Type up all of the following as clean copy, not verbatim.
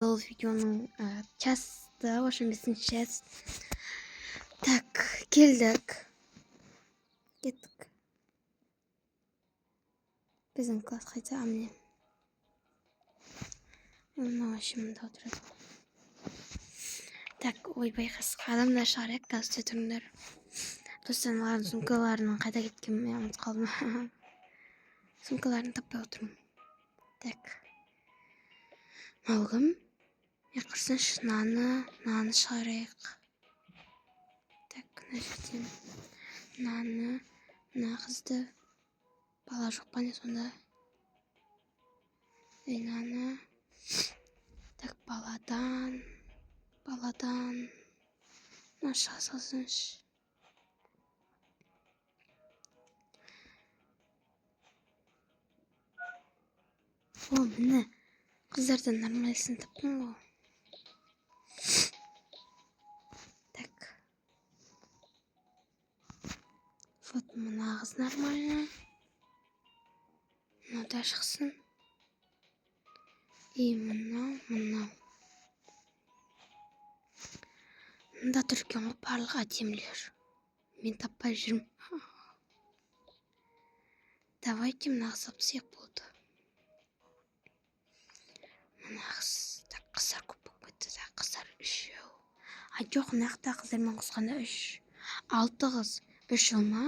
Бұл видеоның часты, в общем, 5-ші часть. Так, келдік. Кеттік. Біздің класс қайда? Міне. Мына ашымда отырады. Так, ойбай қасқа адамдар шығар, қазір тұрыңдар. Достарымның сумкаларының қайда кеткенін мен ұмытып қалдым. Сумкаларын таппай отырмын. Так. Малғым. Құрсыншы наны шығарайық. Так, мына жерден наны, мына қызды бала жоқ па не сонда? Наны. Так, баладан мына шыға салсыншы. О, міне қыздардан нормальсын таптым ғой. Так. Вот мына қыз нормально. Мынау да шықсын. И мынау. Мында тұр екен ғой барлық әдемілер. Мен таппай жүрмін. Давайте мына қыз алсақ болды. Мына қыз. Так, қыздар көп болып кетті. Қыздар 3. Жоқ, нақты қыздармен қосқанда 3. 6 қыз. 3 ұл ма?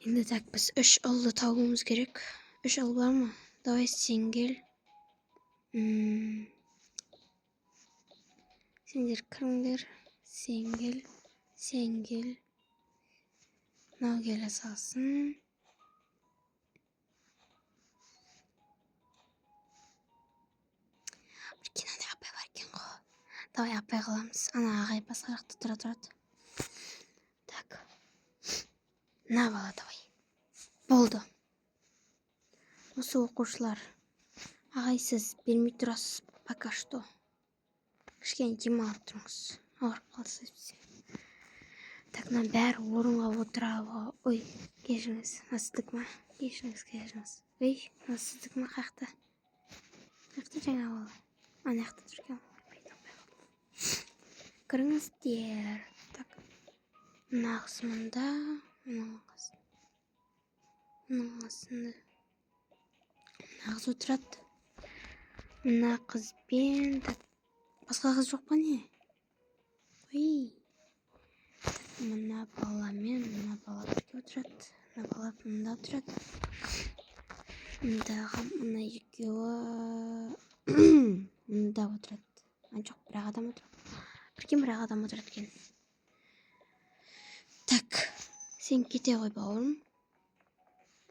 Енді так, біз 3 ұлды табуымыз керек. 3 ұл бар ма? Давай сен кел. Сендер кіріңдер. Сен кел. Мынау келе салсын. Бір кинода апай бар екен ғой. Давай апай қыламыз. Ана ағай басқа жақта тұрады. Так. На бала давай. Болды. Осы оқушылар. Ағай сіз бермей тұрасыз пока что. Кішкене демалып тұрыңыз. Ауырып қалсыз. Так, мына бәрі орынға отырады. Ой, кешіріңіз. Насыздық ма? Кешіріңіз. Ой, насыздық ма? Қақты жаңа бала. Ана қақты тұрген. Кіріңіздер. Так. Мына қыз мұнда. Мына қыз отырады. Мына қызбен. Басқа қыз жоқ па не? Ой. Мына баламен, мына бала бірге отырады. Мына бала мұнда отырады. Мына екеуі мұнда отырады. Жоқ, бір адам отырады. Бір адам отырады екен. Так, сен кете ғой бауырым.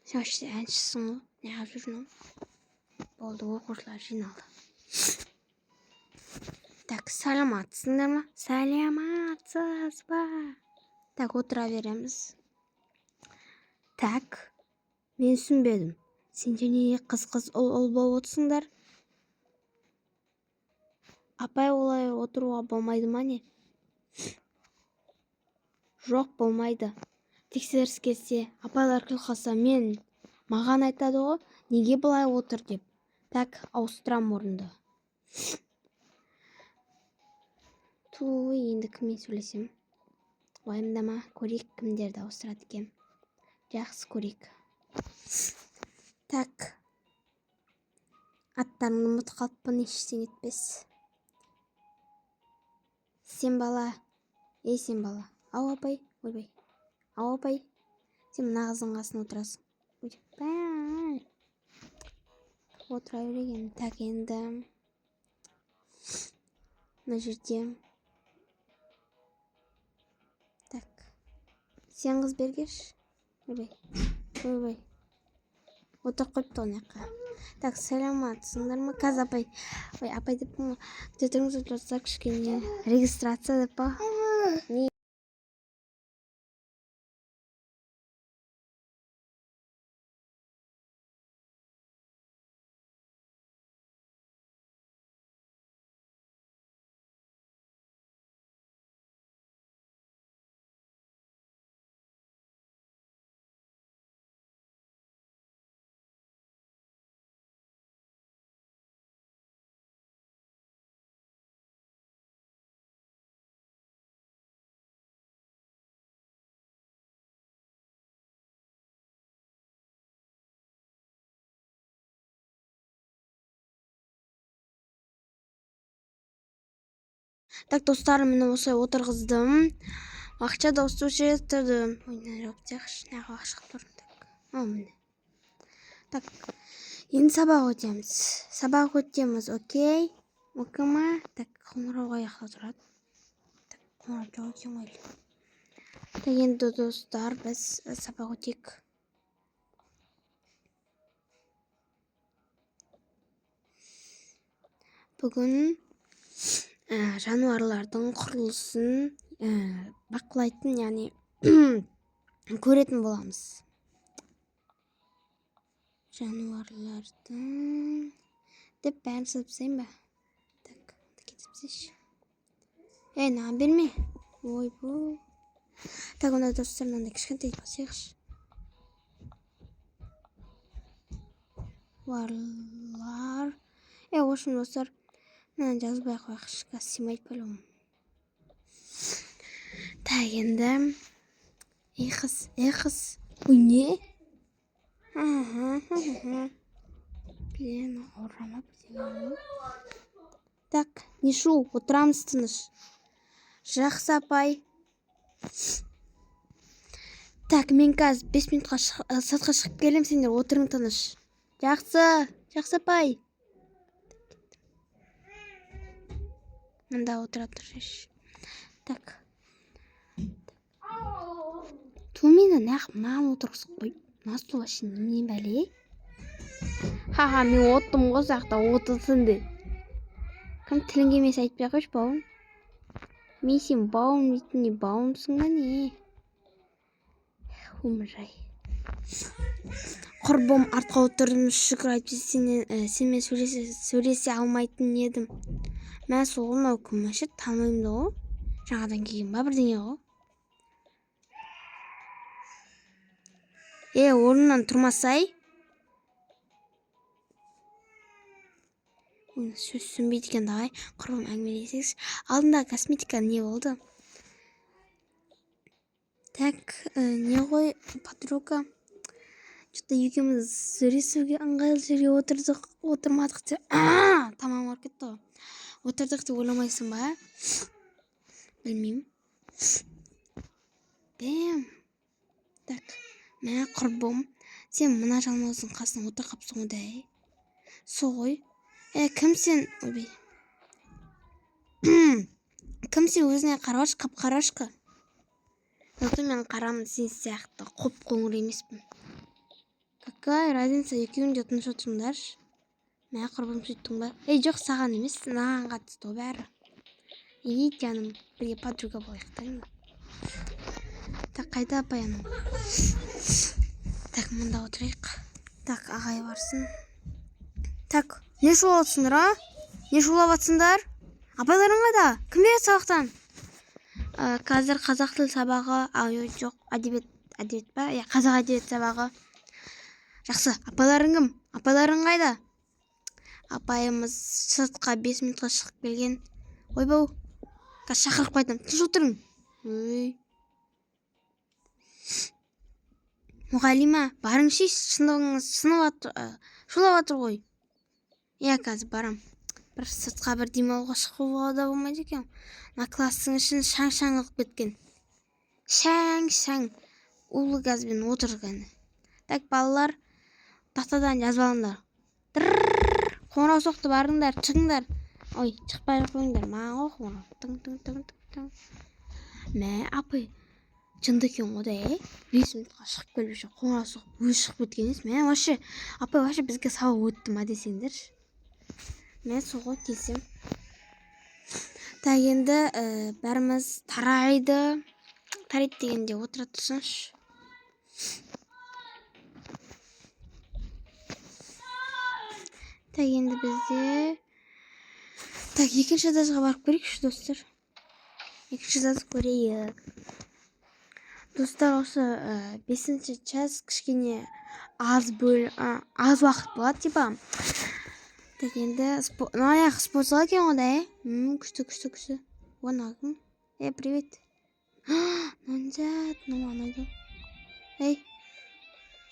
Сен ашты әншісің ғой. Неғып жүрдің? Болды, оқушылар жиналды. Так, саламатсыңдар ма? Саламатсыз ба? Так, отыра береміз. Так, мен түсінбедім. Сендер неге қыз ұл болып отырсыңдар? Апай олай отыруға болмайды ма не? Жоқ, болмайды. Тексеріс келсе, апайлар күл қалса маған айтады ғой, неге бұлай отыр деп. Так, ауыстырам орынды. Енді кіммен сөйлесем? Уайымдама, көрейік кімдерді ауыстырады екен. Жақсы көрейік. Так. Аттарыңды ұмытып қалыппын, ештеңе етпес. Сен бала. Сен бала. Ау апай. Ойбай. Ау апай. Сен мына қыздың қасына отырасың. Ойбай. Отыра береген. Так, енді. Мына жерде. Так. Сен қыз бергеш. Ойбай. Отырып қойыпты оңаққа. Так, саламатсыңдар ма? Қазір апай. Ой, апай деп мұны. Күтетіңіз отырса кішкене регистрация деп па? Так, достарым, мені осылай отырғыздым. Ақша да осы жерге тұрдым. Ой, не жоқ жақсы, неға шығып тұрмын. Так, міне. Так, енді сабақ өтеміз. Сабақ өтеміз, окей? Окей ма? Так, қоңырауға яқта тұрады. Так, қоңырау жоқ екен ғой. Так, енді достар, біз сабақ өтейік. Бүгін жануарлардың құрылысын бақылайтын, яғни көретін боламыз. Жануарлардың деп бәрін сызып ба? Так, кетіпсеш. Наған берме? Ой, бұл. Так, онда достар, мынандай кішкентай басайықшы. Варлар.Ошым достар, мынаны жазбай қойықшы, қазір симайды по-любому. Так, енді қыз. Ой, не? Блин, орама білдеген. Так, нешу, отырамыз тыныш. Жақсы, апай. Так, мен қазір 5 минутқа сыртқа шығып келем, сендер отырың тыныш. Жақсы апай. Мында отыра тұршы. Так. Тумені нақ маған отырғызып қой. Насыл вообще немене бәле? Ха-ха, мен оттым ғой сақта, отырсын де. Кім тілінге емес айтпай қойшы, бауым. Мен сен бауым дейтін не, бауымсың ба не? Умырай. Құрбым артқа отырдым, шүкір айтпесе сенмен сөйлесе алмайтын едім. Мен соғын кім әші танымаймын да ғой. Жаңадан келген ба бірдеңе ғой. Орнынан тұрмасай. Сөз сүнбейді екен дағай. Құрбым әңгімелесекші. Алдында косметика не болды? Так, не ғой, подруга. Что-то екеуміз сөйлесуге ыңғайлы жерге отырмадық деп. Тамам ұрып кетті ғой. Отырдық деп ойламайсың ба? Білмеймін. Бәм. Так, мә құрбым, сен мына жалмауыздың қасына отыр қапсың одай. Со ғой. Кім сен? Ойбай. Кім сен өзіне қараш, қап-қарашқы? Жоқты мен қарамын сен сияқты қоп-қоңыр емеспін. Какая разница, екеуін де тыныш отырыңдаршы. Мә құрбым сөйттің ба? Жоқ, саған емес, наған қатысты бәрі. Жаным, бірге подруга болайық та. Так, қайда апай анау? Так, мұнда отырайық. Так, ағай барсын. Так, не шулаватсыңдар, а? Не шулаватсыңдар? Апайларың қайда? Кім береді сабақтан? Қазір қазақ тіл сабағы, жоқ, әдебиет ба? Қазақ әдебиет сабағы. Жақсы, апайларың кім? Апайларың қайда? Апайымыз сыртқа 5 минутқа шығып келген. Ойбау, қазір шақырып қайтам. Тыныш отырың. Ой. Мұғалима, барыңшы, шулаватыр ғой. Қазір барам. Бір сыртқа бір демалуға шығуға да болмайды екен. Мына кластың ішін шаң-шаң қылып кеткен. Шаң-шаң. Улы газбен отырған. Так, балалар, тақтадан жазып алыңдар. Қоңырау соқты, барыңдар, шығыңдар. Ой, шықпай қойыңдар. Маған ғой қоңырау. Тың. Мә, апай, жынды екен ғой, 5 минутқа шығып келіп жүр. Қоңырау соғып, өзі шығып кеткен емес. Мә, вообще, апай, вообще бізге сабақ өтті ма десеңдерші. Мен соғы келсем. Так, енді бәріміз тарайды дегенде отыра тұрсыншы. Так, енді бізде. Так, екінші этажға барып көрейікші, достар. Екінші этажды көрейік. Достар, осы 5-ші час кішкене аз уақыт болады, типа. Так, енді аяқ спортзал екен ғой, күшті. Оны кім? Привет. Нанжат, маған айды.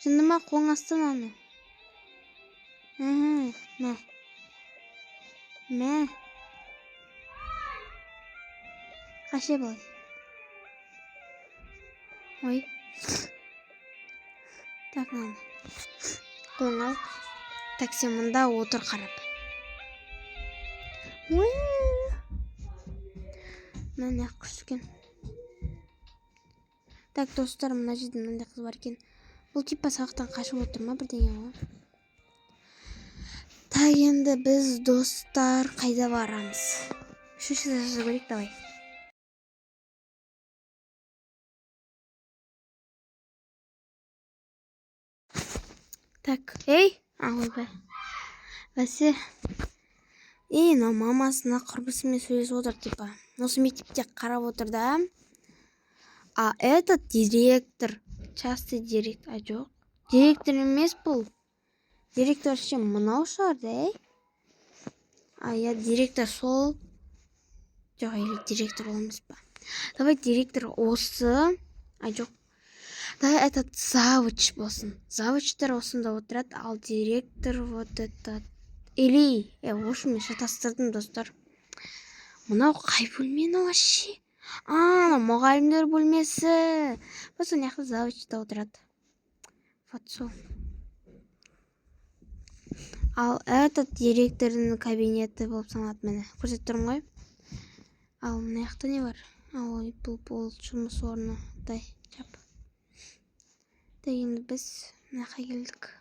Жынды ма, қоң астын аны? Мә. Қаше былай. Ой. Так, мына. Қолыңа ал. Так, сен мұнда отыр қарап. Ой. Мына құс екен. Так, достар, мына жерде мынандай қыз бар екен. Бұл типа сабақтан қашып отыр ма бірдеңе ғой. Так, енді біз достар қайда барамыз? Үшінші жазу керек, давай. Так, ей, ойбай. Бәсе. Но мамасына құрбысымен сөйлесіп отыр, типа. Осы мектепте қарап отыр да. А этот директор, частый директор, жоқ. Директор емес бұл. Директор ше мынау шығар, да? Я директор сол. Жоқ, или директор ол емес па? Давай директор осы. Жоқ. Давай этот завуч болсын. Завучтар осында отырады, ал директор вот этот. Или, в общем, мен шатастырдым, достар. Мынау қай бөлмені вообще? Мұғалімдер бөлмесі. Осы неқы завучта отырады. Вот сол. Ал этот директордың кабинеті болып саналады мені. Көрсетіп тұрмын ғой. Ал мына жақта не бар? Ой, бұл жұмыс орны. Дай, чап. Енді біз мынақа келдік.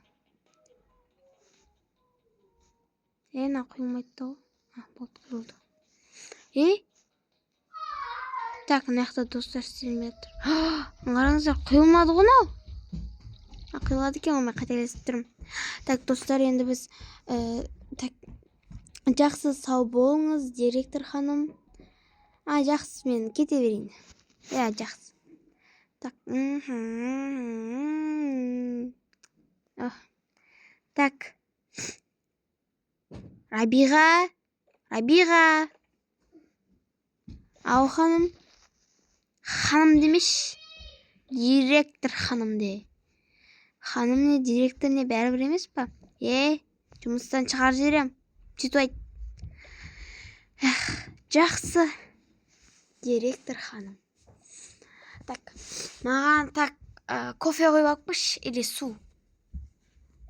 Мына құйылмайды ғой. Болды, құйылды. Так, мына жақта достар істелмей тұр. Қараңыздар, құйылмады ғой мынау. Құйылады екен, мен қателесіп тұрмын. Так, достар, енді біз жақсы сау болыңыз, директор ханым. Жақсы, мен кете берейін. Жақсы. Так. Так. Рабиға. Ау, ханым. Ханым демеш. Директор ханым де. Ханым не, директор не бәрібір емес па? Жұмыстан шығар жіберем. Сөйтіп айт. Жақсы. Директор ханым. Так, маған кофе қойып алып қойшы, или су.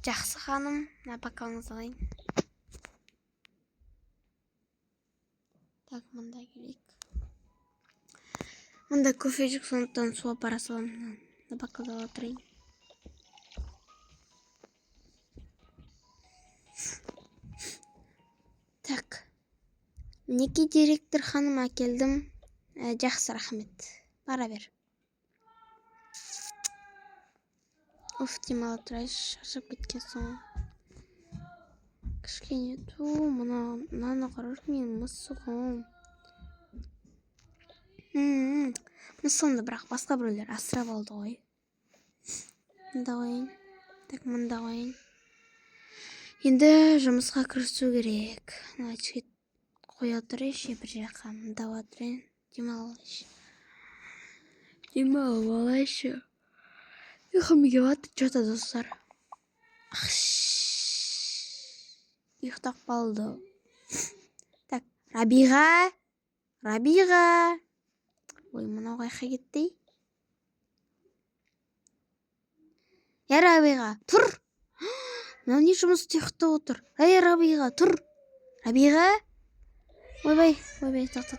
Жақсы ханым, бокалыңызды алайын. Так, мында керек. Мында кофе жүк, сондықтан су апара саламын. Бокалды ала тұрайын. Так. Мінеки директор ханым әкелдім. Жақсы, рахмет. Бара бер. Демала тұрайшы, шаршап кеткен соң. Кішкене мынаны қарар, менің мысығым. Мысығымды бірақ басқа біреулер асырап алды ғой. Мында қойын. Так, мында қойын. Енді жұмысқа кірісу керек. Қоя тұрайшы, бір жаққа мында отырайын. Демалып алайшы. Ұйқым келіп жатыр, достар. Ұйықтап қалды. Так, Рабиға. Ой, мынау қайқа кетті. Рабиға, тұр. Мынау не жұмыс ұйықтап отыр? Рабиға, тұр. Рабиға. Ойбай, тоқта.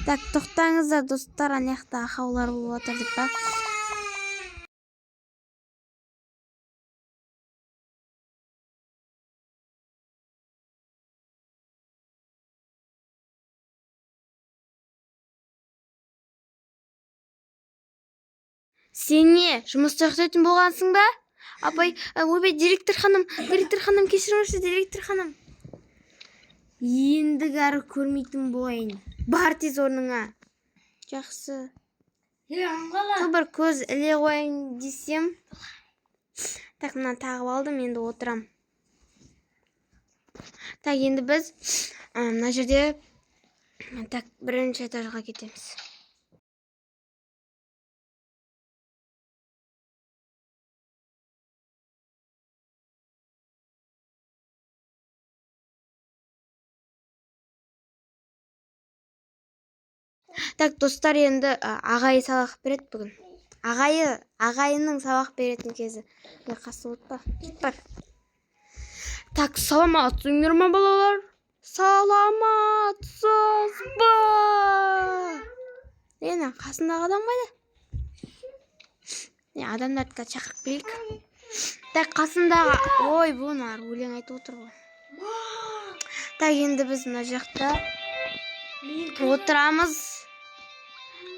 Так, тоқтаңыздар, достар, анаяқта ақаулар болып отыр деп па. Сен не, жұмыста ұйықтайтын болғансың ба? Ойбай, директор ханым, кешіріңізші, директор ханым. Енді әрі көрмейтін болайын. Бар тез орныңа. Жақсы. Бір көз іле қойын десем. Так, мына тағып алдым, енді отырам. Так, енді біз мына жерде бірінші этажға кетеміз. Так, достар, енді ағайы сабақ береді бүгін. Ағайының сабақ беретін кезі. Қасы отпа, кет бар. Так, саламатсыңдар ма балалар? Саламатсыз ба? Лена, қасындағы адам қайда? Адамдарды шақырып келейік. Так, қасындағы... Ой, бұнар өлең айтып отыр ғой. Так, енді біз мына жақта отырамыз.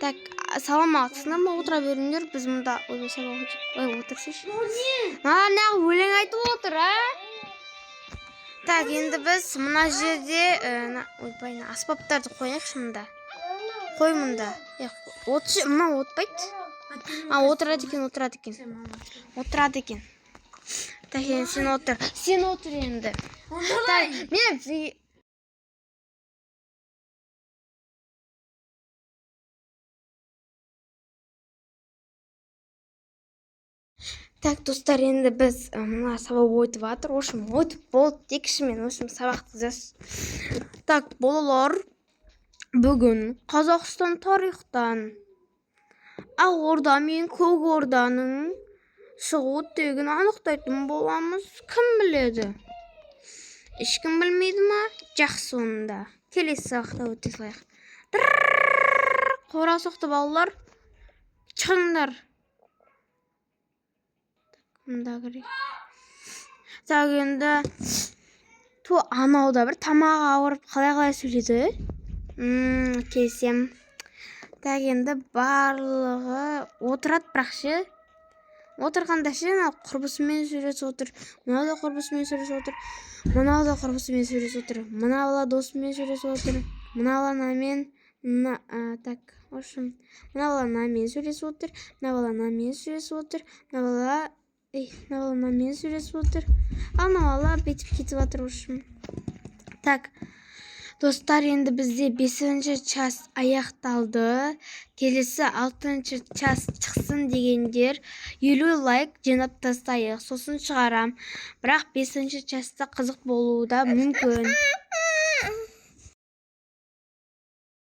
Так, саламатсыңдар ма? Отыра беріңдер. Біз мұнда отырсайшы. Неғып өлең айтып отыр, Так, енді біз мына жерде аспаптарды қойайықшы мұнда. Қой мұнда. Мұна отпайды. Отырады екен. Отырады екен. Так, енді сен отыр. Сен отыр енді. Так, достар, енді біз мына сабақ өтіп жатыр. Ошым, өтіп болды дейікші мен. Ошым, сабақты жас. Так, балалар, бүгін Қазақстан тарихтан Ақ Орда мен Көк Орданың шығу тегін анықтайтын боламыз. Кім біледі? Ешкім білмейді ма? Жақсы онда. Келесі сабақта өте салайық. Қора соқты балалар. Шығыңдар. Так, енді анауда бір тамағы ауырып қалай сөйледі? Келсем. Так, енді барлығы отырады, бірақ ше. Отырғанда ше, құрбысымен сөйлесіп отыр. Мынау да құрбысымен сөйлесіп отыр. Мынау да құрбысымен сөйлесіп отыр. Мынау бала досымен сөйлесіп отыр. Мынау бала намен. Так, ошым. Мынау бала намен сөйлесіп отыр. Мынау бала намен сөйлесіп отыр. Мынау бала намен сөйлесіп отыр. Мынау бала бетіп кетіп жатыр, ошым. Так, достар, енді бізде 5-ші час аяқталды. Келесі 6-ші час шықсын дегендер 50 лайк жинап тастайық. Сосын шығарам. Бірақ 5-ші часта қызық болуы да мүмкін.